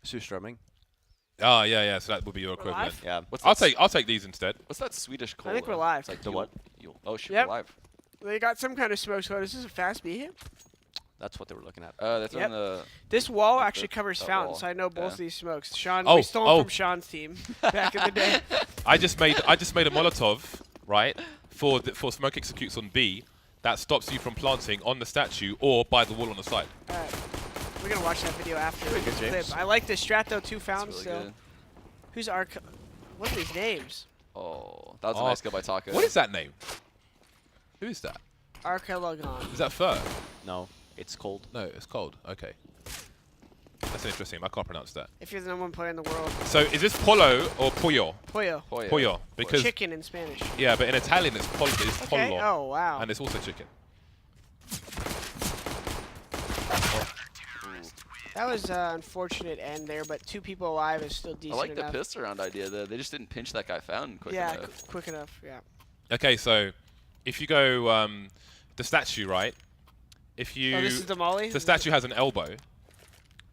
Surströmming. Oh yeah. So that would be your We're equivalent. live? Yeah. I'll take these instead. What's that Swedish cola? I think we're live. It's like The what? Oh shit, Yep. we're live. They got some kind of smoke squad. Is this a fast B here? That's what they were looking at. They're throwing Yep. the. This wall Like actually covers that fountain, wall. so I know both Yeah. of these smokes. Sean, Oh, we stole them oh. from Sean's team back in the day. I just made a Molotov, right, for smoke executes on B that stops you from planting on the statue or by the wall on the side. Alright. We're gonna watch that video after Pretty good, this clip. James. I like this strat though, 2 It's fountains really still. good. Who's our what are these names? Oh, that was a Oh. nice kill by Taco. What is that name? Who is that? Archelagon. Is that Fur? No, it's cold. No, it's cold. Okay. That's interesting. I can't pronounce that. If you're the number 1 player in the world. So is this pollo or pollo? Pollo. Pollo. Pollo. Because Chicken in Spanish. yeah, but in Italian it's pollo. It's Okay. pollo, Oh wow. and it's also chicken. That was unfortunate end there, but 2 people alive is still I decent like the enough. pistol round idea though. They just didn't pinch that guy fountain quick Yeah, enough. quick enough. Yeah. Okay, so if you go the statue, right? If you Oh, this is the molly. the statue has an elbow,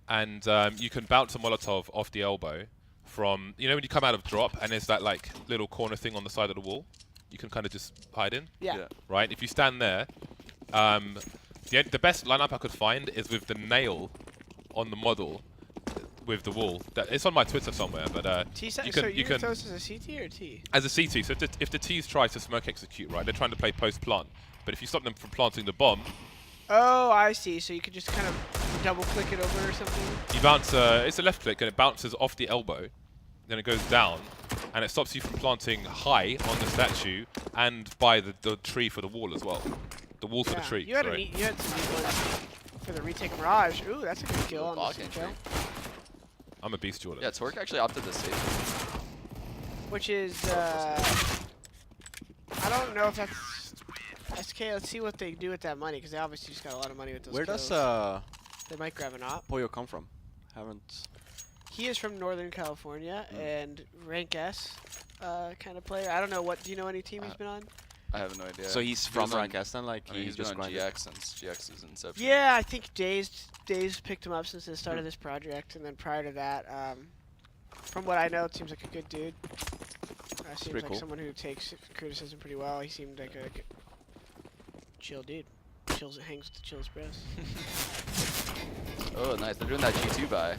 and you can bounce a Molotov off the elbow from, you know, when you come out of drop and there's that like little corner thing on the side of the wall, you can kind of just hide in, Yeah. right? If you stand there, the best lineup I could find is with the nail on the model with the wall. It's on my Twitter somewhere, but T you so can you throw this as a CT or T? as a CT. So if the T's try to smoke execute, right, they're trying to play post plant, but if you stop them from planting the bomb, Oh, I see. So you could just kind of double click it over or something. you bounce. It's a left click and it bounces off the elbow, then it goes down, and it stops you from planting high on the statue and by the tree for the wall as well. The wall for the tree. You had, sorry. you had some neat ones for the retake mirage. Ooh, that's a good kill on Block this entry. kill. I'm a beast, Jordan. Yeah, Torque actually opted the safe. Which is, I don't know if that's SK. Let's see what they do with that money, because they obviously just got a lot of money with those Where kills. does They might grab an op. Pollo come from? Haven't. He is from Northern California and rank S kind of player. I don't know what. Do you know any team he's been on? I have no idea. So he's He from was on- rank S then, like I mean, he he's been just on grinded. GX since GX's inception. Yeah, I think Days picked him up since the start of this project, and then prior to that, from what I know, it seems like a good dude. Seems pretty like cool. someone who takes criticism pretty well. He seemed like a chill dude. Hangs with the chillest bros. Oh, nice. They're doing that G2 buy.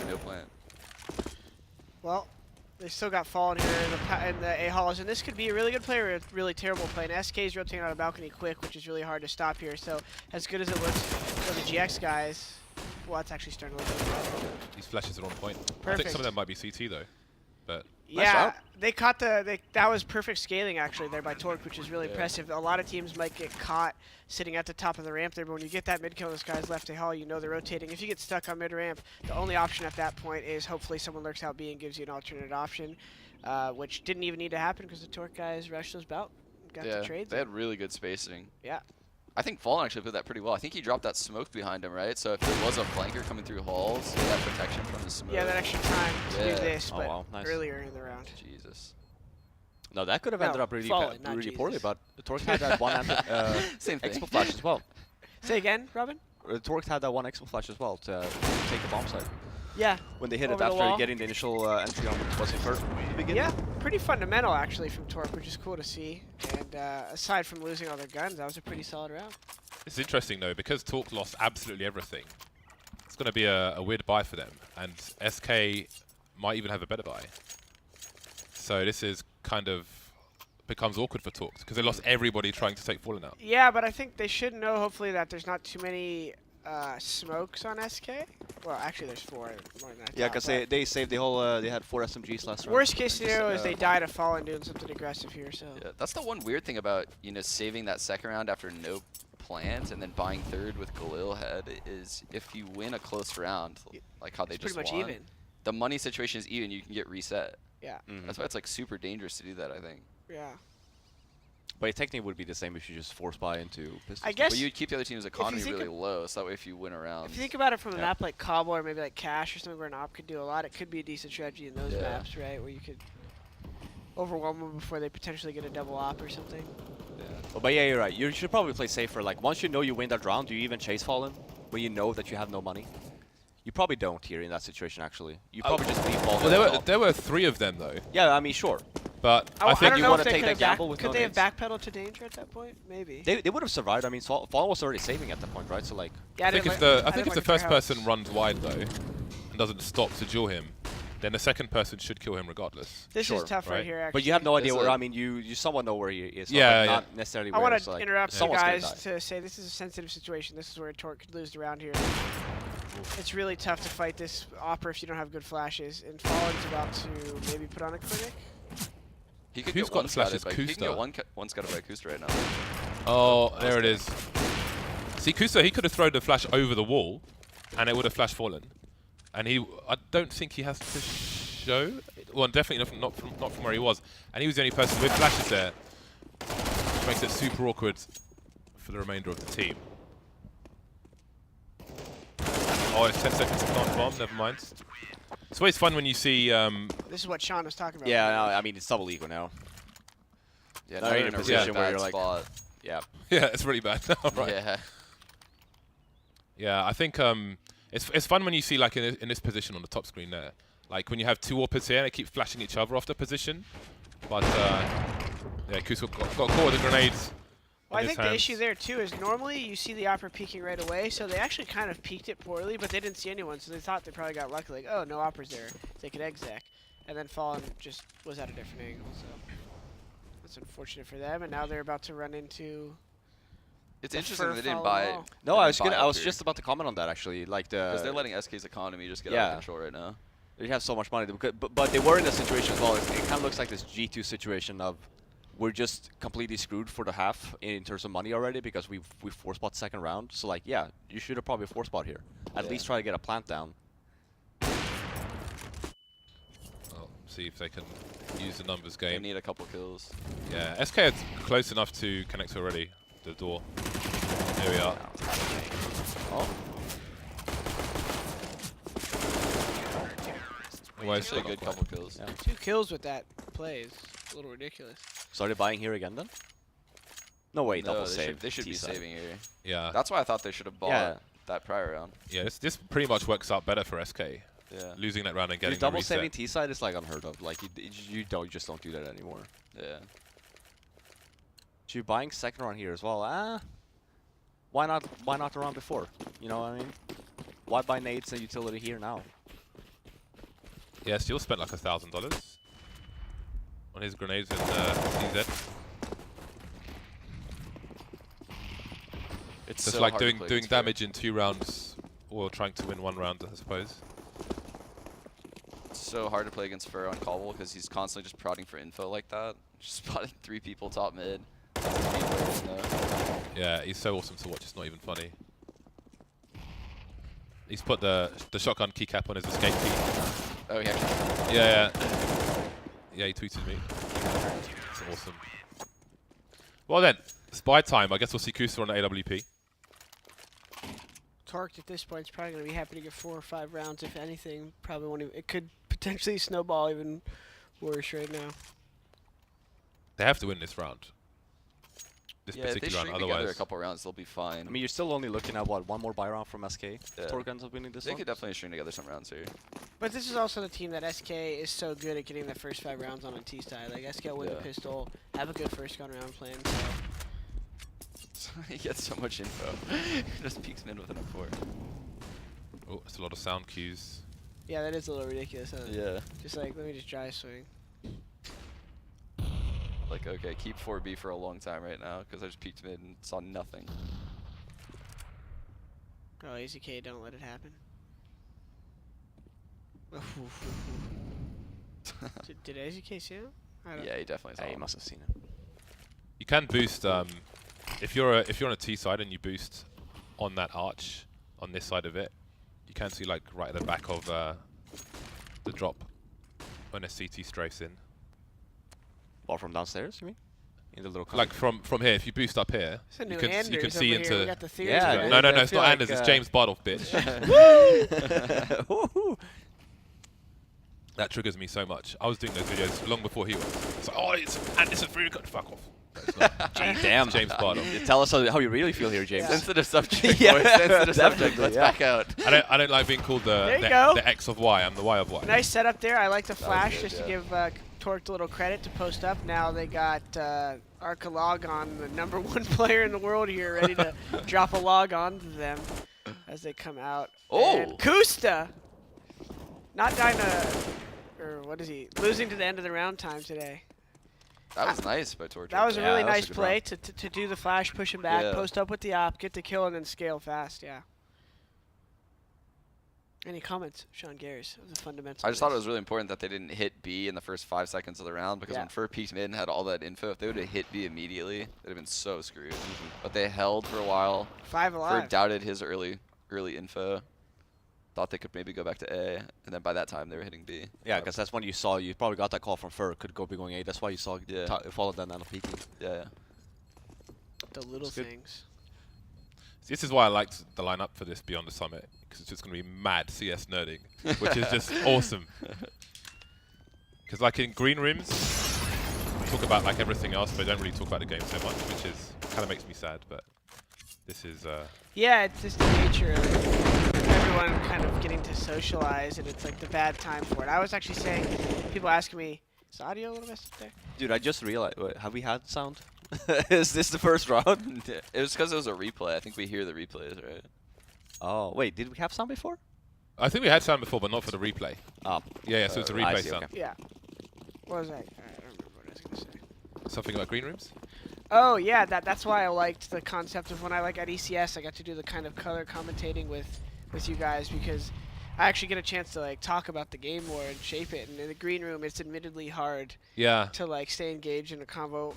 No plan. Well, they still got Fallen here in the A-Halls, and this could be a really good play or a really terrible play. And SK's rotating out of balcony quick, which is really hard to stop here. So as good as it looks for the GX guys, well, it's actually starting to look good. These flashes are on point. I think Perfect. some of them might be CT though, but Yeah, they caught that was perfect scaling actually there by Torque, which is really Yeah. impressive. A lot of teams might get caught sitting at the top of the ramp there, but when you get that mid kill, this guy's left A-Hall, you know they're rotating. If you get stuck on mid ramp, the only option at that point is hopefully someone lurks out B and gives you an alternate option, which didn't even need to happen because the Torque guys rushed those bout, got Yeah, the trades. they had really good spacing. Yeah. I think Fallen actually played that pretty well. I think he dropped that smoke behind him, right? So if there was a flanker coming through halls, he had that protection from the smoke. Yeah, that extra time to do Yeah. this, Oh, but wow, nice. earlier in the round. Jesus. No, that could have No, ended up really, Fallen, not really poorly, Jesus. but Torque had that one Same thing. expo flash as well. Say again, Robin? Torque had that one expo flash as well to take the bomb site. Yeah. When they hit it Over the after wall. getting the initial entry on, was it Kurt at the beginning? Yeah, pretty fundamental actually from Torque, which is cool to see. And aside from losing all their guns, that was a pretty solid round. it's interesting though because Torque lost absolutely everything. It's going to be a weird buy for them, and SK might even have a better buy. So this is kind of becomes awkward for Torque because they lost everybody trying to take Fallen out. Yeah, but I think they should know, hopefully, that there's not too many smokes on SK. Well, actually, there's 4. More than I Yeah, thought, because but they saved the whole. They had 4 SMGs last round. worst case And just, scenario is they die to Fallen doing something aggressive here. So Yeah, that's the one weird thing about, you know, saving that second round after no plant and then buying third with Galil head is if you win a close round, like how they it's just pretty much won, even. the money situation is even, you can get reset. Yeah. Mhm. That's why it's like super dangerous to do that, I think. Yeah. But technically, it would be the same if you just force buy into pistols. I guess But you'd keep the other team's economy think really of- low, so that way if you win a round. if you think about it from a Yeah. map like Cobble or maybe like Cash or something where an op could do a lot, it could be a decent strategy in those Yeah. maps, right? Where you could overwhelm them before they potentially get a double op or something. But yeah, you're right. You should probably play safer. Like once you know you win that round, do you even chase Fallen? when you know that you have no money. You probably don't here in that situation. Actually, you probably just default. Well, there were 3 of them though. Yeah, I mean, sure. But I I think don't you know wanna if they take could that have gamble with could no they have nades. backpedaled to danger at that point? Maybe. They would have survived. I mean, Fallen was already saving at that point, right? So like, Yeah, I think if the first person runs wide though and doesn't stop to duel him, then the second person should kill him regardless. This Sure, is tough right right? here. Actually. but you have no idea There's where. a- I mean, you somewhat know where he is. Yeah, but yeah. not necessarily. I where, want so, to like, interrupt you someone's gonna guys die. to say this is a sensitive situation. This is where Torque could lose the round here. It's really tough to fight this Opera if you don't have good flashes. And Fallen's about to maybe put on a clinic. He could Who's get got one flashes? scouted by he can Kusta. get one scouted by Kusta right now. Oh, there it is. See, Kusa, he could have thrown the flash over the wall, and it would have flash fallen. And I don't think he has to show. Well, definitely not from where he was. And he was the only person with flashes there, which makes it super awkward for the remainder of the team. Oh, it's 10 seconds to plant bomb. Never mind. It's always fun when you see. This is what Sean was talking about. Yeah, no, I mean, it's double ego now. Yeah, Now now you're you're in in a a position really where bad you're like- spot. Yeah. Yeah, it's really bad now, right? Yeah. Yeah, I think it's fun when you see like in this position on the top screen there, like when you have 2 AWPers here and they keep flashing each other off the position. But yeah, Kusa got caught with the grenades. Well, I in his think the hands. issue there too is normally you see the Opera peeking right away, so they actually kind of peeked it poorly, but they didn't see anyone, so they thought they probably got lucky. Like, oh, no Opera's there, they could exec, and then Fallen just was at a different angle. So that's unfortunate for them, and now they're about to run into. It's The interesting fur they didn't follow buy. wall. No, they I didn't was buy I up was here. just about to comment on that actually. Like Because they're the letting SK's economy just get out Yeah. of control right now. they have so much money, but they were in a situation as well. It kind of looks like this G2 situation of we're just completely screwed for the half in terms of money already because we force spot second round. So like, yeah, you should have probably force spot here. At Yeah. least try to get a plant down. Well, see if they can use the numbers They game. need a couple kills. Yeah, SK are close enough to connect already. The door. Here we are. Oh, Always Actually, a good couple kills. Yeah. 2 kills with that play is a little ridiculous. so are they buying here again then? No way, No, double they save. should, they should be T-side. saving here. Yeah, That's why I thought they should have bought Yeah. that prior round. yeah. This pretty much works out better for SK. Yeah. Losing that round and Dude, getting the double reset. saving T side is like unheard of. Like you just don't do that anymore. Yeah. So you're buying second round here as well. Why not? Why not the round before? You know what I mean? Why buy nades and utility here now? Yeah, Steel spent like $1,000 on his grenades and CZ. It's Just so like hard to doing play doing against Fair. damage in 2 rounds, or trying to win 1 round, I suppose. It's so hard to play against Fur on Cobble because he's constantly just prodding for info like that. Just spotting 3 people top mid. Yeah, he's so awesome to watch. It's not even funny. He's put the shotgun keycap on his escape key. Oh, he actually. Yeah, yeah, he tweeted me. It's awesome. Well then, spy time. I guess we'll see Kusa on AWP. Torque at this point is probably going to be happy to get 4 or 5 rounds, if anything. Probably won't even, it could potentially snowball even worse right now. They have to win this round. This Yeah, if they particular round, string together otherwise. a couple rounds, they'll be fine. I mean, you're still only looking at what, one more buy round from SK. Yeah. Torque ends up winning this they one. could definitely string together some rounds here. But this is also the team that SK is so good at getting the first 5 rounds on a T side. Like SK will win the Yeah. pistol, have a good first gun round plan. So. He gets so much info. Just peeks mid with an up4. Oh, that's a lot of sound cues. Yeah, that is a little ridiculous. Huh? Yeah. Just like, let me just dry swing. Like, okay, keep 4B for a long time right now because I just peeked mid and saw nothing. Oh, AZK, don't let it happen. did AZK see him? I don't Yeah, he definitely saw Yeah, you him. must have seen it. You can boost if you're on a T side and you boost on that arch on this side of it. You can see like right at the back of the drop when a CT strafes in. Well, from downstairs, you mean? In the little Like from here, if you boost up here, It's a new you can Anders see over here. We into. got the theories Yeah, of it. No, I it's feel not like, Anders. It's James Bardoff, bitch. Woohoo! That triggers me so much. I was doing those videos long before he was. It's like, oh, it's Anderson really good. Fuck off. But it's not. Damn. James Barlow. Tell us how you really feel here, James. Yeah. Sensitive subject. Yeah, boys, sensitive subject. definitely, Let's yeah. back out. I don't like being called There you the go. X of Y. I'm the Y of Y. Nice setup there. I like the was flash good, just to yeah. give Torqued a little credit to post up. Now they got Arcalog on the -- 1 player in the world here, ready to drop a log onto them as they come out. Oh. And Kusta! Not dying or what is he? Losing to the end of the round time today. That was nice by Torture. That was a Yeah, really that was a nice good play round. to do the flash, push him back, Yeah. post up with the op, get the kill, and then scale fast. Yeah. Any comments, Sean Garris, of the fundamentals? I just thought it was really important that they didn't hit B in the first 5 seconds of the round because Yeah. when Fur peeked mid and had all that info, if they would have hit B immediately, they'd have been so screwed. But they held for a while. 5 Fur alive. doubted his early info. Thought they could maybe go back to A, and then by that time they were hitting B. Yeah, because that's when you saw, you probably got that call from Fur, could go be going A. That's why you saw Yeah. followed that nano peeking. Yeah. The little It's good. things. This is why I liked the lineup for this Beyond the Summit, because it's just going to be mad CS nerding, which is just awesome. Because like in green rooms, we talk about like everything else, but don't really talk about the game so much, which is kind of makes me sad. But this is Yeah, it's just the nature of everyone kind of getting to socialize, and it's like the bad time for it. I was actually saying, people asking me, is the audio a little messed up there? Dude, I just realized, wait, have we had sound? Is this the first round? It was because it was a replay. I think we hear the replays, right? Oh, wait, did we have sound before? I think we had sound before, but not for the replay. Oh, Yeah, so it's a I replay see, sound. okay. Yeah. What was I? I don't remember what I was gonna say. Something about green rooms. Oh yeah, that's why I liked the concept of when I at ECS, I got to do the kind of color commentating with you guys because I actually get a chance to like talk about the game more and shape it. And in the green room, it's admittedly hard Yeah. to like stay engaged in a convo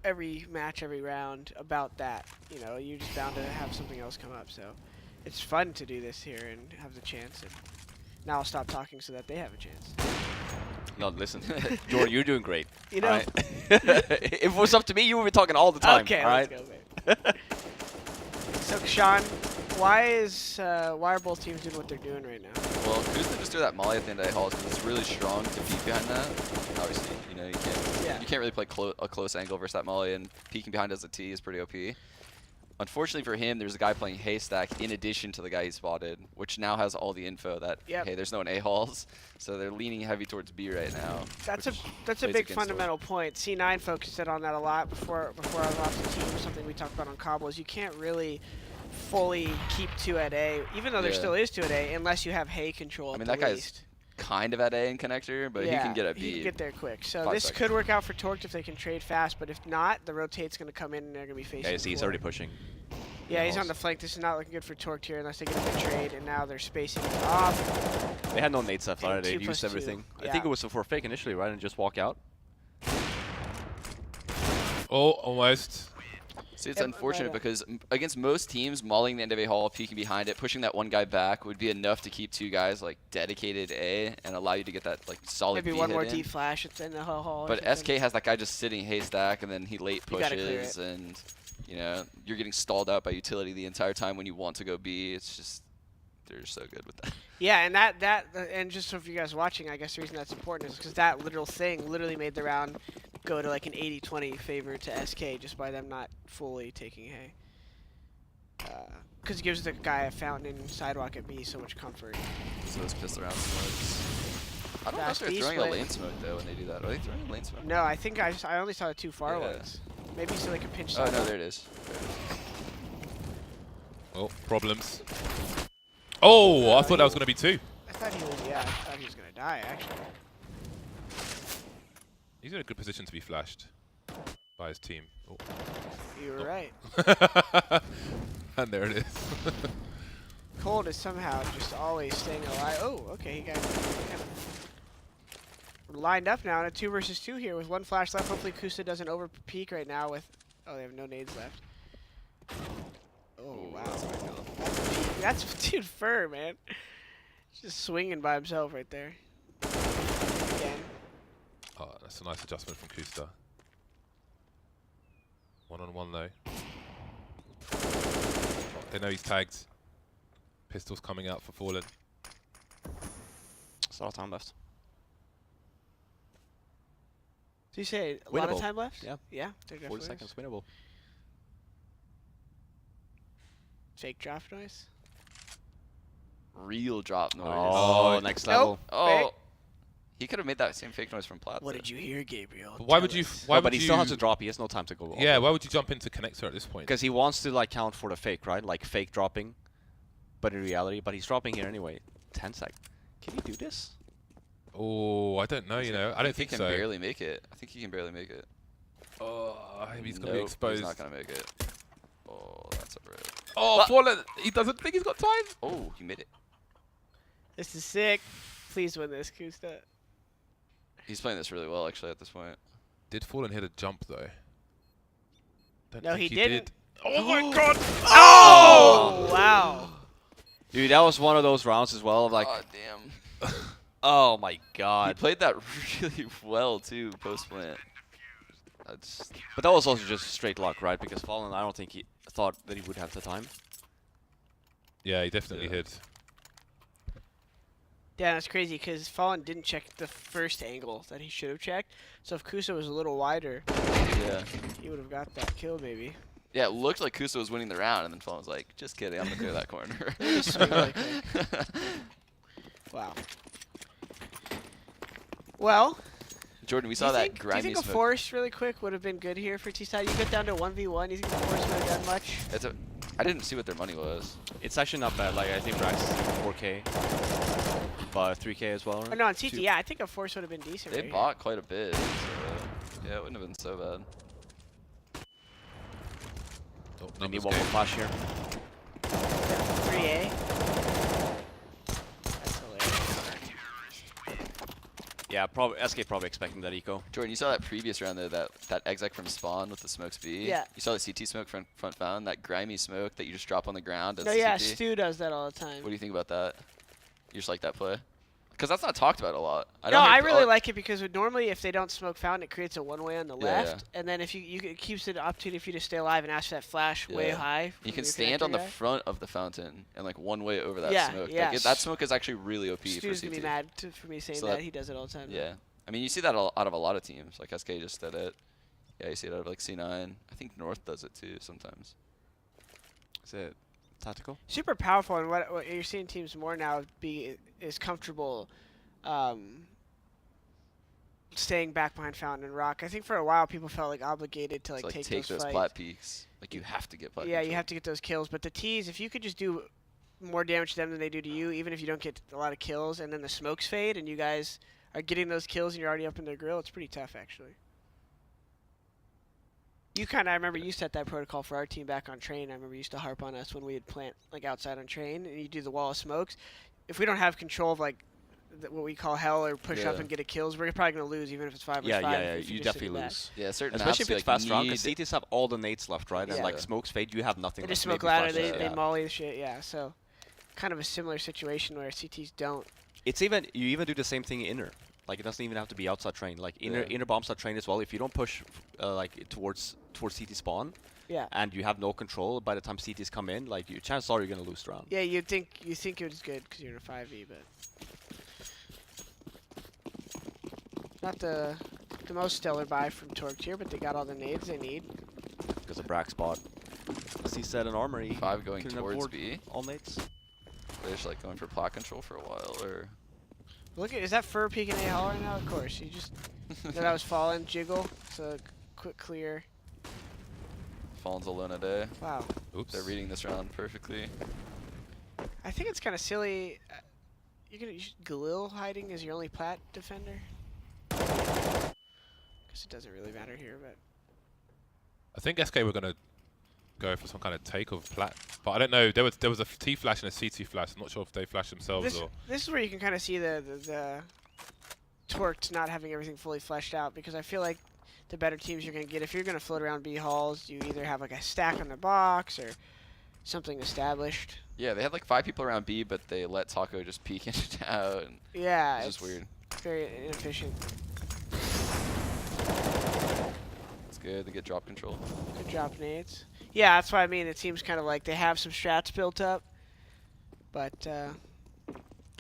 every match, every round about that. You know, you're just bound to have something else come up. So it's fun to do this here and have the chance. And now I'll stop talking so that they have a chance. no, listen. Jordan, you're doing great. You know. alright? If it was up to me, you would be talking all the time. Okay, alright? let's go, babe. So Sean, why are both teams doing what they're doing right now? Well, Kuzma just threw that molly at the end of A Hall because it's really strong to peek behind that. Obviously, you know, you can't really play a close angle versus that molly, and peeking behind as a T is pretty OP. Unfortunately for him, there's a guy playing Haystack in addition to the guy he spotted, which now has all the info that, Yep. hey, there's no A halls, so they're leaning heavy towards B right now. That's which a plays big against fundamental point. C9 focused it on that a lot before I was off the team. Something we talked about on Cobble is you can't really fully keep 2 at A, even though there Yeah. still is 2 at A, unless you have Hay control. I at mean, the that guy's least. kind of at A in connector, but Yeah, he can get at He B. can get there quick. So 5 this seconds. could work out for Torqued if they can trade fast, but if not, the rotate's going to come in and they're going to be facing. Yeah, see, he's floor. already pushing. Yeah, he's on the flank. This is not looking good for Torqued here unless they get a good trade, and now they're spacing it off. They had no nades left And already. 2 They've plus used 2. everything. I Yeah. think it was for fake initially, right? And just walk out. Oh, almost. See, it's Yep, unfortunate right, because against most teams, mauling the end of A Hall, peeking behind it, pushing that one guy back would be enough to keep 2 guys like dedicated A and allow you to get that like solid Maybe B one hit more in. deep flash. It's in the hall. or But something. SK has that guy just sitting Haystack, and then he late You gotta clear pushes, and you know you're getting stalled out by utility the entire time when you want to go B. It's just they're so good with that. Yeah, and and just so for you guys watching, I guess the reason that's important is because that literal thing literally made the round go to like an 80-20 favor to SK just by them not fully taking Hay. Because it gives the guy a fountain in sidewalk at B so much comfort. So those pistol round smokes. I don't know if Fast they're B throwing split. a lane smoke though when they do that. Are they throwing a lane smoke? No, I think I only saw the 2 far Yeah. ones. Maybe so they can pinch Oh no, sidewalk. there it is. Oh, problems. Oh, I thought that was going to be 2. I thought he was, I thought he was going to die, actually. He's in a good position to be flashed by his team. Oh. You were right. And there it is. Cold is somehow just always staying alive. Oh, okay, he got kind of lined up now in a 2 versus 2 here with 1 flash left. Hopefully Kusa doesn't over peak right now with. Oh, they have no nades left. Oh wow, that's a peak. That's dude Fur, man. Just swinging by himself right there. Again. Oh, that's a nice adjustment from Kusta. 1-on-1 though. Oh, they know he's tagged. Pistols coming out for Fallen. It's a lot of time left. So you say a lot of Winnable. time left? Yeah. Yeah, there 40 definitely seconds is. winnable. Fake drop noise. Real drop noise. Oh, next level. Oh. He could have made that same fake noise from Plat. What though. did you hear, Gabriel? But why Tell would you? us. Why No, would but he you? still has to drop. He has no time to go. Yeah, why would you jump into connector at this point? Because he wants to like count for the fake, right? Like fake dropping, but in reality, he's dropping here anyway. 10 sec. Can you do this? Oh, I don't know. You know, I don't think he can so. barely make it. I think he can barely make it. Oh, he's gonna Nope, be exposed. He's not gonna make it. Oh, that's a rip. Oh, Fallen! He doesn't think he's got time. Oh, he made it. This is sick. Please win this, Kusta. He's playing this really well, actually, at this point. Did Fallen hit a jump though? Don't No, think he did. didn't. Oh my God! Oh! Wow. Dude, that was one of those rounds as well. Of like, Oh, damn. oh my He god. played that really well, too, post-plant. That's... But that was also just straight luck, right? Because Fallen, I don't think he thought that he would have the time. Yeah, he definitely Yeah. hit. Yeah, that's crazy because Fallen didn't check the first angle that he should have checked. So if Kusa was a little wider, Yeah. he would have got that kill maybe. Yeah, it looked like Kusa was winning the round, and then Fallen was like, just kidding, I'm going to clear that corner. swing really Wow. Well, Jordan, we do saw you that think, do you grimy think a smoke. force really quick would have been good here for T-Side? You get down to 1v1, you think the force would have done much? I didn't see what their money was. It's actually not bad. Like I think Rax is 4K, but 3K as well. Or Right? no, on CT, yeah, I think a force would have been decent. They right here. bought quite a bit. So, yeah, it wouldn't have been so bad. Oh, They need numbers one more game. flash here. 3A. That's hilarious. Yeah, SK probably expecting that eco. Jordan, you saw that previous round there, that exec from spawn with the smokes B? Yeah. You saw the CT smoke front found, that grimy smoke that you just drop on the ground as No, the yeah, CT? Stu does that all the time. What do you think about that? You just like that play? Because that's not talked about a lot. No, I really like it because normally if they don't smoke fountain, it creates a one-way on the Yeah, left, and then if it keeps the opportunity for you to stay alive and ask for that flash way Yeah. high. You from can your stand connector on the guy. front of the fountain and like one way over that Yeah, smoke. yeah. Like, that smoke is actually really OP Stu's for gonna be CT. mad for me saying So that. that- He does it all the time. though. Yeah. I mean, you see that out of a lot of teams. Like SK just did it. Yeah, you see it out of like C9. I think North does it too sometimes. Is it tactical? Super powerful, and what you're seeing teams more now is comfortable staying back behind fountain and rock. I think for a while people felt like obligated to So, like like take those fights. plat peaks. Like you have to get plat Yeah, peaks. you have to get those kills. But the T's, if you could just do more damage to them than they do to you, even if you don't get a lot of kills, and then the smokes fade, and you guys are getting those kills and you're already up in their grill, it's pretty tough, actually. I remember you set that protocol for our team back on train. I remember you used to harp on us when we would plant like outside on train, and you do the wall of smokes. If we don't have control of like what we call hell or push up Yeah. and get a kills, we're probably going to lose, even if it's 5 Yeah, versus 5. yeah, if you you're just sitting definitely back. lose. Yeah, certain Especially if maps, it's fast round, need- because CTs have all the nades left, right? And Yeah. like smokes fade, you have nothing They left. just Maybe smoke ladder, flashes, they yeah. molly the shit, yeah. So kind of a similar situation where CTs don't. It's even you even do the same thing inner. Like it doesn't even have to be outside train. Like inner bombs are trained as well. If you don't push like towards CT spawn, Yeah. and you have no control by the time CTs come in, like chances are you're gonna lose the round. Yeah, you think it was good because you're in a 5v, but not the most stellar buy from Torqued here, but they got all the nades they need. Because of Brack spot. As he said in Armory, 5 going couldn't towards afford B. all nades. They're just like going for plat control for a while, or Look at, is that Fur peeking A hall right now? Of course, you just that was falling jiggle. So quick clear. Fallen's alone a day. Wow. Oops. They're reading this round perfectly. I think it's kind of silly. You're gonna use Galil hiding as your only plat defender. Guess it doesn't really matter here, but. I think SK were gonna go for some kind of take of plat, but I don't know. There was a T flash and a CT flash. I'm not sure if they flashed themselves or. This is where you can kind of see the Torqued not having everything fully fleshed out, because I feel like the better teams you're going to get, if you're going to float around B halls, you either have like a stack on the box or something established. Yeah, they had like 5 people around B, but they let Taco just peek in and out, and Yeah, it's just weird. Very inefficient. It's good. They get drop control. Good drop nades. Yeah, that's what I mean. It seems kind of like they have some strats built up, but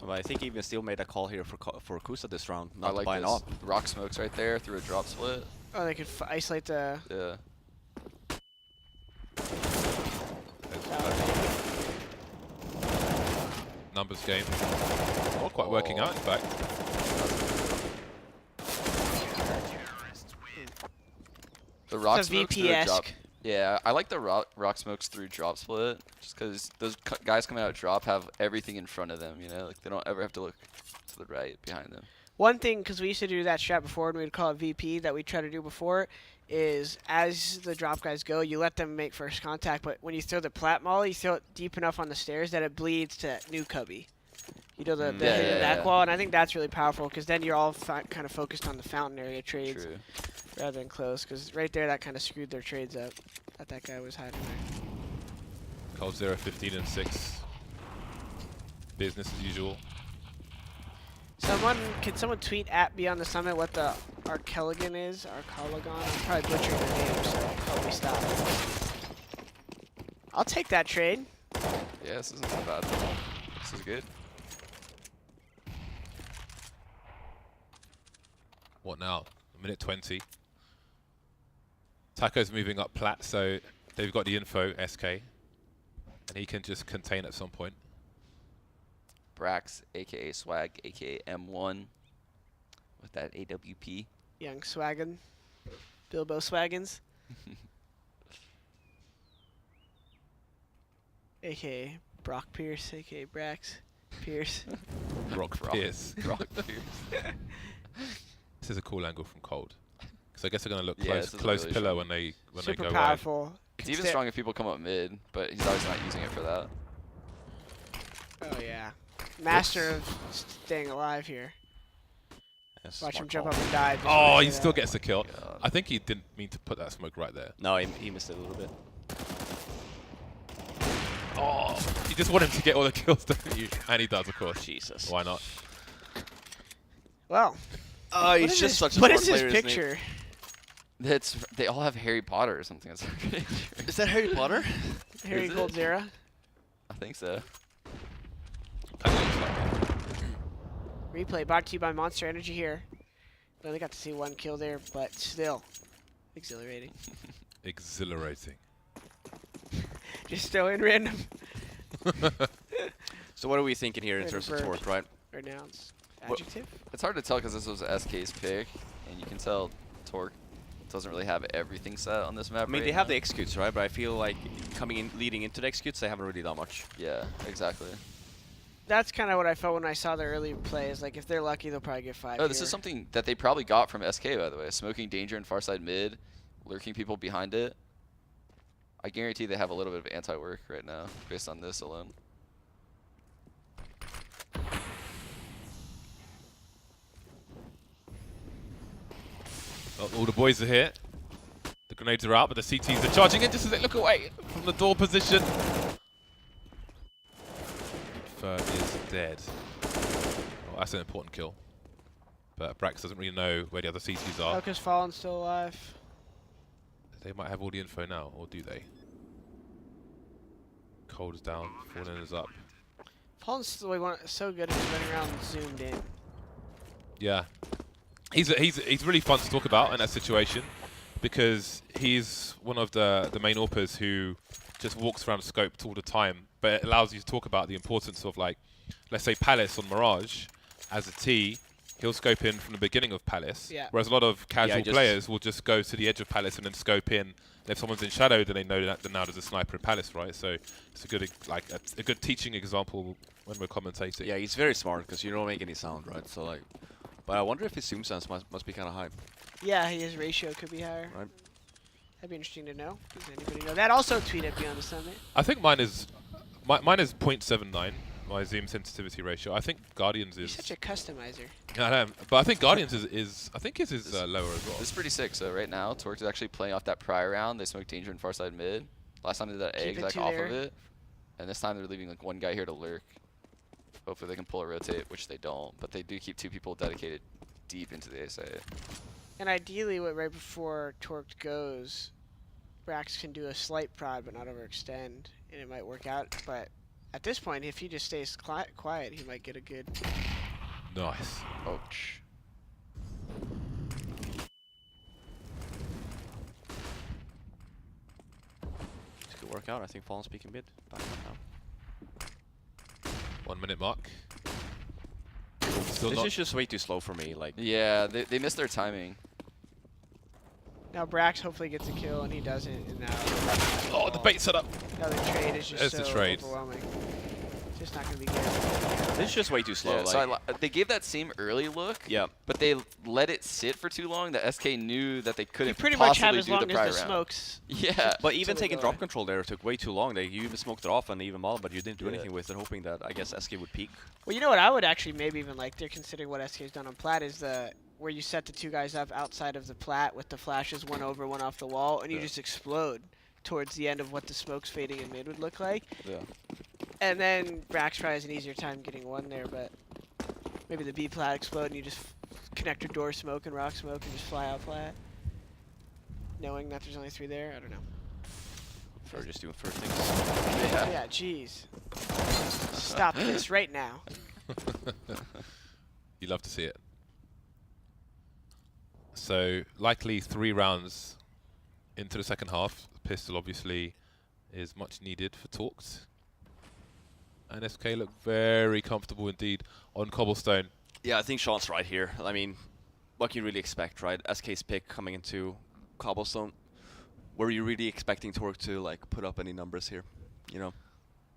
Well, I think he even still made a call here for Kusa this round, I not to like buy an this. op. Rock smokes right there through a drop split. Oh, they could isolate the. Yeah. Numbers game. Not quite working out, in fact. The rock It's a smokes through a drop. VP-esque. Yeah, I like the rock smokes through drop split, just because those guys coming out of drop have everything in front of them. You know, like they don't ever have to look to the right behind them. One thing, because we used to do that strat before, and we'd call it VP, that we try to do before, is as the drop guys go, you let them make first contact, but when you throw the plat molly, you throw it deep enough on the stairs that it bleeds to new cubby. You know, the Yeah, hidden yeah, back yeah. wall, and I think that's really powerful, because then you're all kind of focused on the fountain area trades True. rather than close, because right there, that kind of screwed their trades up, that guy was hiding there. coldzera 15 and 6. Business as usual. Can someone tweet at Beyond the Summit what the Archelagon is? Archelagon? I'm probably butchering the name, so help me stop. I'll take that trade. Yeah, this isn't so bad. This is good. What now? A minute 20. Taco's moving up plat, so they've got the info, SK. And he can just contain at some point. Brax, aka Swag, aka M1, with that AWP. Young Swaggin. Bilbo Swaggins. A.K.A. Brock Pierce, a.k.a. Brax Pierce. Brock Pierce. Brock Pierce. This is a cool angle from Cold. Because I guess they're going to look Yeah, close, this is close really pillar strong. when they Super go wide. powerful. It's even strong if people come up mid, but he's always not using it for that. Oh, yeah. Master of staying alive here. Yes, Watch him smart jump call. up and die. just Oh, when he they still do gets the kill. God. I think he didn't mean to put that smoke right there. No, he missed it a little bit. Oh, you just want him to get all the kills, don't you? And he does, of course. Jesus. Why not? that. Well, Oh, what he's is just his- such a what smart is his player, isn't he? picture? They all have Harry Potter or something. That's Is that Harry Potter? Harry Is it? Coldzera. I think so. Kinda looks like it. Replay brought to you by Monster Energy here. We only got to see one kill there, but still exhilarating. Exhilarating. Just throw in random So what are we thinking here in Random terms of bird. torque, right? renounce. What- Adjective? It's hard to tell because this was SK's pick, and you can tell Torque doesn't really have everything set on this map. I mean, right they have now. the executes, right? But I feel like leading into the executes, they haven't really done much. Yeah, exactly. That's kind of what I felt when I saw the early plays. Like, if they're lucky, they'll probably get 5 Oh, this here. is something that they probably got from SK, by the way. Smoking danger in far side mid, lurking people behind it. I guarantee they have a little bit of anti-work right now, based on this alone. Oh, all the boys are here. The grenades are out, but the CTs are charging in just as they look away from the door position. Fur is dead. Oh, that's an important kill. But Brax doesn't really know where the other CTs are. Elka's Fallen still alive. They might have all the info now, or do they? Cold is down, Fallen is up. Fallen's still so good at just running around and zoomed in. Yeah. He's really fun to talk about in that situation because he's one of the main AWPers who just walks around scoped all the time, but it allows you to talk about the importance of, like, let's say Palace on Mirage as a T, he'll scope in from the beginning of Palace, Yeah. whereas a lot of casual just- players will just go to the edge of Palace and then scope in. And if someone's in Shadow, then they know that now there's a sniper in Palace, right? So it's a good a good teaching example when we're commentating. Yeah, he's very smart because you don't make any sound, right? So like, but I wonder if his zoom sense must be kind of high. Yeah, his ratio could be higher. Right. That'd be interesting to know. Does anybody know? That also tweeted Beyond the Summit. I think mine is 0.79, my zoom sensitivity ratio. I think Guardians You're is. such a customizer. I know, but I think Guardians is I think his is lower as well. This is pretty sick. So right now, Torque is actually playing off that prior round. They smoked danger in far side mid. Last time they did that Keep egg it like to off there. of it, and this time they're leaving like one guy here to lurk. Hopefully they can pull a rotate, which they don't. But they do keep 2 people dedicated deep into the ASA. And ideally, right before Torqued goes, Brax can do a slight prod but not overextend, and it might work out. But At this point, if he just stays quiet, he might get a good. Nice. Ouch. It's a good workout. I think Fallen's peeking mid. Back up now. 1 minute mark. Still This not. is just way too slow for me. Like, Yeah, they missed their timing. Now Brax hopefully gets a kill, and he doesn't. And now, Oh, the bait set up. now the trade is just There's so the trade. overwhelming. It's just not going to be good. this is just way too slow. Yeah, like, so they gave that same early look. yeah. But they let it sit for too long that SK knew that they You couldn't pretty much have possibly as do long the as prior the round. smokes. Yeah. But even Until they taking go drop in. control there took way too long. You even smoked it off and even more, but you didn't do Yeah. anything with it, hoping that I guess SK would peak. Well, you know what I would actually maybe even like there, considering what SK's done on plat, is the where you set the two guys up outside of the plat with the flashes, one over, one off the wall, and you Yeah. just explode towards the end of what the smokes fading in mid would look like. Yeah. And then Brax probably has an easier time getting one there, but maybe the B plat explode and you just connect your door smoke and rock smoke and just fly out plat. Knowing that there's only 3 there, I don't know. For just doing first things. Yeah. Yeah, jeez. Stop this right now. You love to see it. So likely 3 rounds into the second half. Pistol obviously is much needed for Torqued. And SK look very comfortable indeed on Cobblestone. Yeah, I think Sean's right here. I mean, what can you really expect, right? SK's pick coming into Cobblestone. Were you really expecting Torque to like put up any numbers here? You know,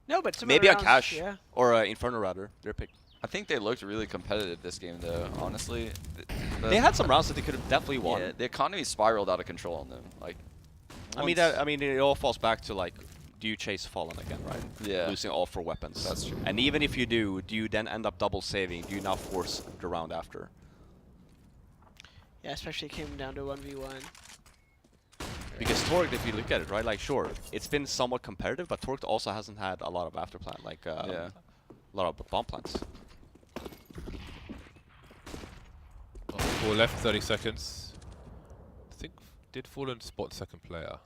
No, but some maybe other a rounds, Cash yeah. or Inferno rather. Their pick. I think they looked really competitive this game, though. Honestly, They had some rounds that they could have definitely won. Yeah, the economy spiraled out of control on them. Like, I mean, it all falls back to like, do you chase Fallen again, right? Yeah. Losing all 4 weapons. That's true. And even if you do you then end up double saving? Do you now force the round after? Yeah, especially it came down to 1v1. Because Torque, if you look at it, right, like sure, it's been somewhat competitive, but Torque also hasn't had a lot of after plan, like Yeah. a lot of bomb plans. 4 left, 30 seconds. I think did Fallen spot second player.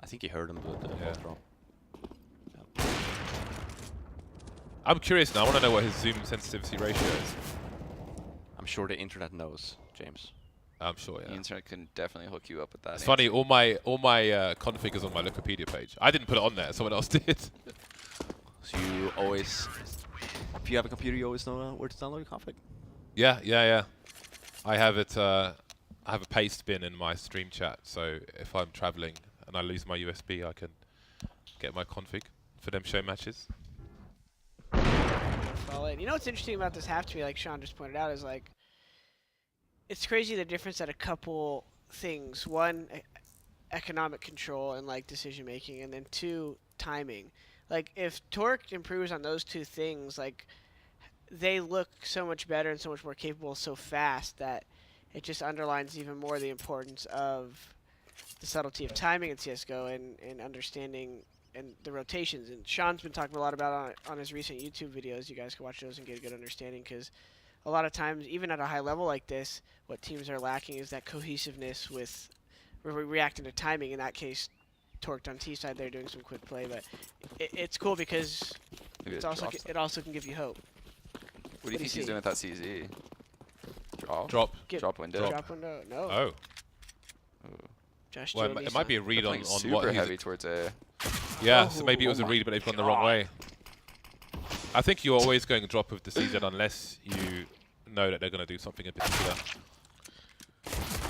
I think he heard him do the Yeah. throw. I'm curious now. I want to know what his zoom sensitivity ratio is. I'm sure the internet knows, James. I'm sure, The yeah. internet can definitely hook you up with that. It's funny. All my config is on my Wikipedia page. I didn't put it on there. Someone else did. So you always, if you have a computer, you always know where to download your config. Yeah. I have it. I have a paste bin in my stream chat. So if I'm traveling and I lose my USB, I can get my config for them show matches. Fall in. You know what's interesting about this half to me, like Sean just pointed out, is like it's crazy the difference at a couple things. One, economic control and like decision making, and then 2, timing. Like if Torque improves on those 2 things, like they look so much better and so much more capable so fast that it just underlines even more the importance of the subtlety of timing in CSGO and understanding and the rotations. And Sean's been talking a lot about on his recent YouTube videos. You guys can watch those and get a good understanding, because a lot of times, even at a high level like this, what teams are lacking is that cohesiveness with reacting to timing. In that case, Torqued on T side, they're doing some quick play, but it's cool because Maybe it's it also drops it also can give you hope. What do you think he's doing with that CZ? Drop? Drop. Drop window? Drop window. No. Oh. Josh Well, Gioldi it might be a son. read They're on playing what super he's. heavy towards A. Yeah, so maybe it Oh was a my read, but they've gone the wrong way. I think you're always going to drop with the CZ unless you know that they're going to do something in particular.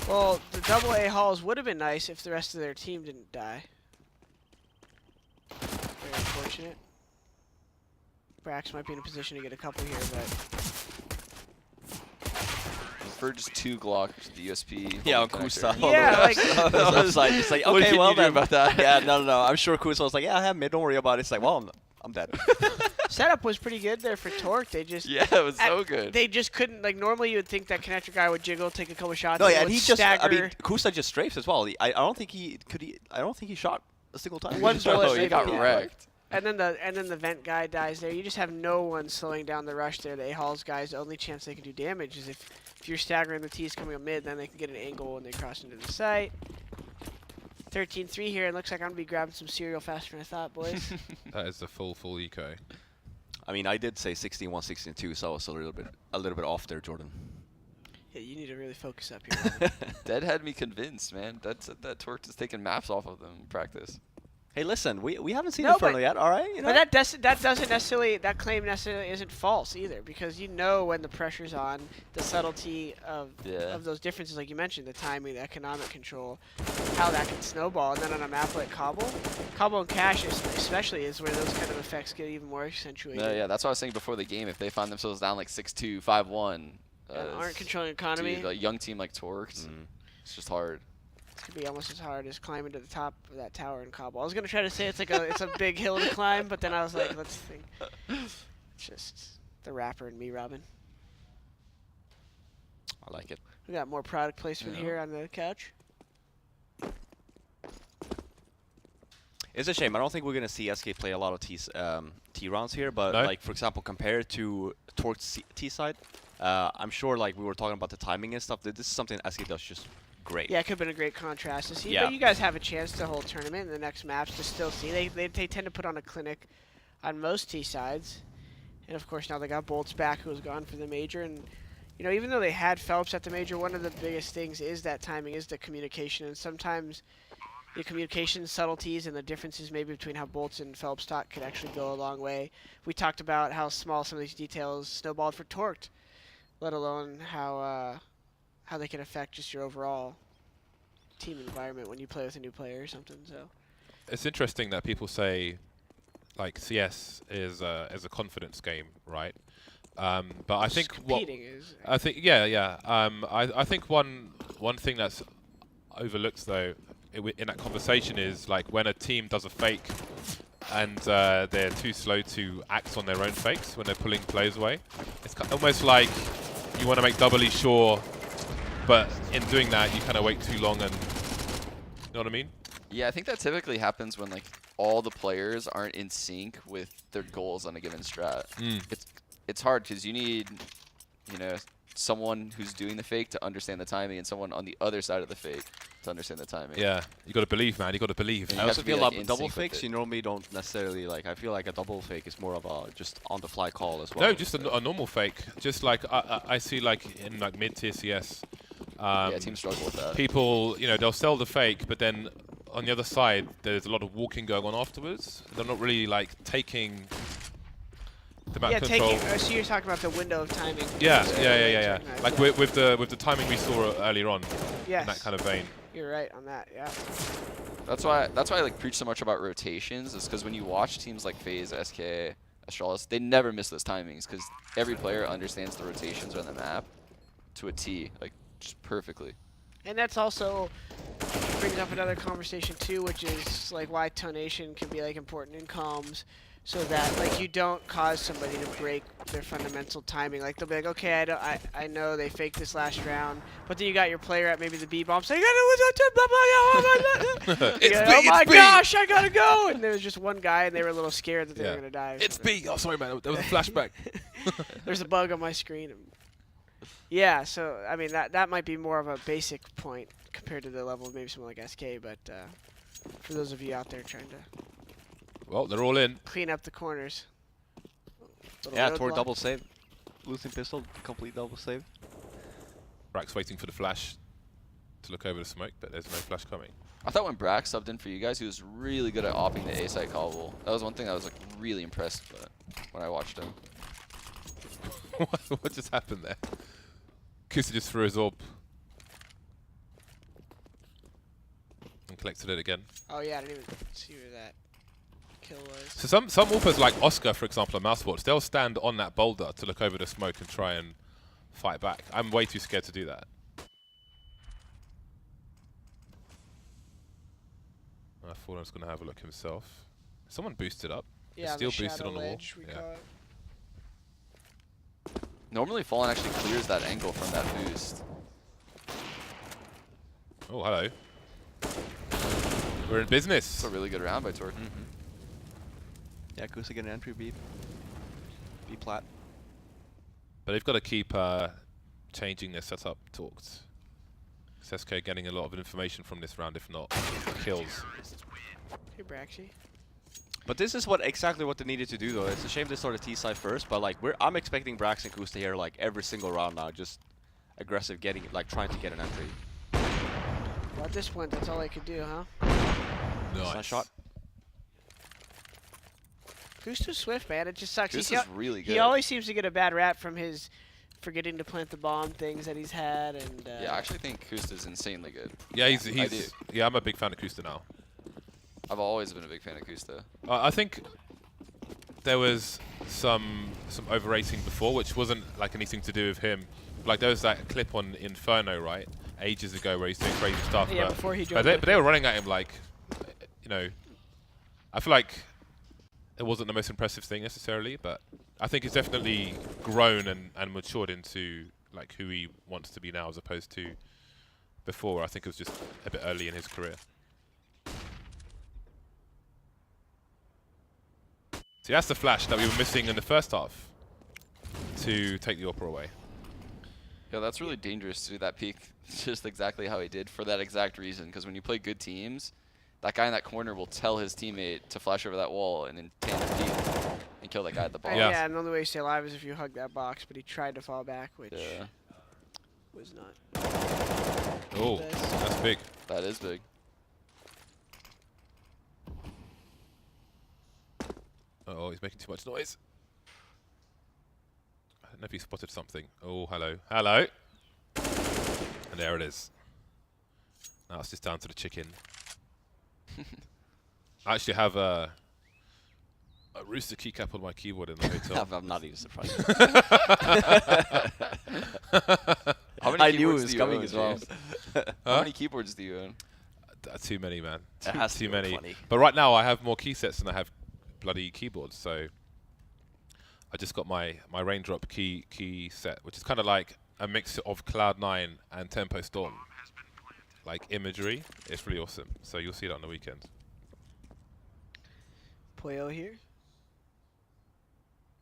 Well, the double A hauls would have been nice if the rest of their team didn't die. Very unfortunate. Brax might be in a position to get a couple here, but For just 2 Glock, the USP. Yeah, on connector. Kusa. Yeah, like- I was like, it's like, What okay, can well you do then. about that? Yeah, no. I'm sure Kusa was like, yeah, I have mid, don't worry about it. It's like, well, I'm dead. setup was pretty good there for Torque. They just Yeah, it was so good. They just couldn't, like, normally you would think that connector guy would jiggle, take a couple shots. No, and yeah, would and he just, I stagger. mean, Kusa just strafes as well. I don't think he shot a single time. One He just bullet, shot- Oh, he maybe, got yeah. wrecked. And then the vent guy dies there. You just have no one slowing down the rush there. The A-Halls guys, the only chance they can do damage is if you're staggering the T's coming up mid, then they can get an angle and they cross into the site. 13-3 here, and looks like I'm gonna be grabbing some cereal faster than I thought, boys. That is the full eco. I mean, I did say 16-1, 16-2, so I was a little bit off there, Jordan. Yeah, you need to really focus up here. Dead had me convinced, man. That Torque is taking maps off of them in practice. Hey, listen, we haven't seen No, Inferno yet, all right? You know? But that doesn't necessarily, that claim necessarily isn't false either, because you know when the pressure's on, the subtlety of those differences, like you mentioned, the timing, the economic control, how that can snowball. And then on a map like Cobble and Cache especially is where those kind of effects get even more accentuated. No, yeah, that's what I was saying before the game. If they find themselves down like 6-2, 5-1, aren't controlling economy. Dude, a young team like Torque, it's just hard. It's gonna be almost as hard as climbing to the top of that tower in Cobble. I was gonna try to say it's like it's a big hill to climb, but then I was like, let's think. It's just the rapper and me, Robin. I like it. We got more product placement here on the couch. It's a shame. I don't think we're gonna see SK play a lot of T rounds here, but like for example, compared to Torque's T side, I'm sure like we were talking about the timing and stuff. That this is something SK does just great. Yeah, it could have been a great contrast to see. Yeah. But you guys have a chance to hold tournament in the next maps to still see. They tend to put on a clinic on most T sides, and of course now they got Bolts back, who was gone for the major. And you know, even though they had Phelps at the major, one of the biggest things is that timing, is the communication, and sometimes the communication subtleties and the differences maybe between how Bolts and Phelps talk could actually go a long way. We talked about how small some of these details snowballed for Torqued, let alone how they can affect just your overall team environment when you play with a new player or something. So it's interesting that people say like CS is a confidence game, right? But I think competing is. I think I think one thing that's overlooked though in that conversation is like when a team does a fake and they're too slow to act on their own fakes when they're pulling players away. It's almost like you want to make doubly sure, but in doing that you kind of wait too long, and you know what I mean? Yeah, I think that typically happens when like all the players aren't in sync with their goals on a given strat. It's hard because you need, you know, someone who's doing the fake to understand the timing and someone on the other side of the fake to understand the timing. Yeah, you got to believe, man. You got to believe. I also feel like double fakes, you normally don't necessarily like. I feel like a double fake is more of a just on the fly call as well. No, just a normal fake. Just like I see, like in like mid tier CS. Yeah, teams struggle with that. People, you know, they'll sell the fake, but then on the other side, there's a lot of walking going on afterwards. They're not really like taking the map control. So you're talking about the window of timing. Yeah. Like with the timing we saw earlier on. Yes. In that kind of vein. You're right on that. Yeah. That's why I like preach so much about rotations. Is because when you watch teams like FaZe, SK, Astralis, they never miss those timings because every player understands the rotations on the map to a T, like just perfectly. And that's also brings up another conversation too, which is like why tonation can be like important in comms, so that like you don't cause somebody to break their fundamental timing. Like they'll be like, okay, I know they faked this last round, but then you got your player at maybe the B bomb saying, oh my gosh, I gotta go, and there was just one guy, and they were a little scared that they were gonna die. It's B. Oh, sorry, man. There was a flashback. There's a bug on my screen. Yeah, so I mean that might be more of a basic point compared to the level of maybe someone like SK, but for those of you out there trying to well, they're all in. clean up the corners. Yeah, Torque double save. Losing pistol, complete double save. Brax waiting for the flash to look over the smoke, but there's no flash coming. I thought when Brax subbed in for you guys, he was really good at opping the A side Cobble. That was one thing I was like really impressed with when I watched him. What just happened there? Kusa just threw his orb and collected it again. Oh yeah, I didn't even see where that kill was. So some AWPers like Oscar, for example, on Mousesports, they'll stand on that boulder to look over the smoke and try and fight back. I'm way too scared to do that. I thought I was going to have a look himself. Someone boosted up. Yeah, Still boosted on the wall. Yeah. Normally Fallen actually clears that angle from that boost. Oh, hello. We're in business. It's a really good round by Torque. Yeah, Kusa get an entry B plat. But they've got to keep changing their setup talks. SK getting a lot of information from this round, if not kills. Hey, Braxy. But this is exactly what they needed to do, though. It's a shame they started T side first, but like I'm expecting Brax and Kusta here like every single round now, just aggressive, trying to get an entry. Well, at this point, that's all they could do, huh? Nice Shot. Kusta's swift, man. It just sucks. Kusta's really good. He always seems to get a bad rap from his forgetting to plant the bomb things that he's had, and Yeah, I actually think Kusta's insanely good. Yeah, I he's do. yeah. I'm a big fan of Kusta now. I've always been a big fan of Kusta. I think there was some overrating before, which wasn't like anything to do with him. Like there was that clip on Inferno, right, ages ago, where he's doing crazy stuff. yeah, but, before he but joined. they were running at him like, you know. I feel like it wasn't the most impressive thing necessarily, but I think he's definitely grown and matured into like who he wants to be now, as opposed to before. I think it was just a bit early in his career. See, that's the flash that we were missing in the first half to take the Opera away. Yeah, that's really dangerous to do that peek just exactly how he did for that exact reason. Because when you play good teams, that guy in that corner will tell his teammate to flash over that wall and then tandem peek and kill that guy at the ball. Yeah, and the only way you stay alive is if you hug that box, but he tried to fall back, which Yeah, was not. Oh, This. that's big. that is big. Uh-oh, he's making too much noise. I don't know if he spotted something. Oh, hello. Hello. And there it is. Now it's just down to the chicken. I actually have a Rooster keycap on my keyboard in the hotel. I'm not even surprised. How many I knew it keyboards was do you coming own, as well. James? Huh? How many keyboards do you own? Too many, man. It has to Too be many. 20. But right now I have more key sets than I have bloody keyboards, so I just got my Raindrop key set, which is kind of like a mix of Cloud9 and Tempo Storm. Like imagery, it's really awesome. So you'll see that on the weekend. Poyo here.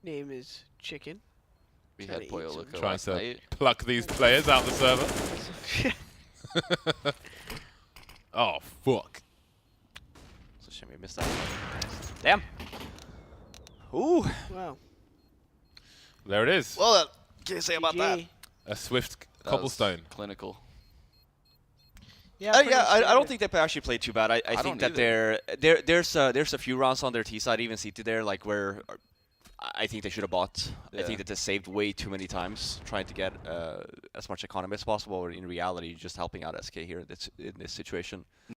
Name is Chicken. We Trying had to eat Poyo some- Loco Trying last to night. pluck these players out the server. Oh, fuck. It's a shame we missed that. Damn. Ooh. Wow. There it is. Well, what can you say about that? GG. A swift That was cobblestone. Clinical. Yeah, Yeah, pretty I don't standard. think they actually played too bad. I I think don't that there's a few rounds on their T side, even CT there, like where I think they should have bought. I Yeah. think that they saved way too many times trying to get as much economy as possible. Or in reality, just helping out SK here in this situation.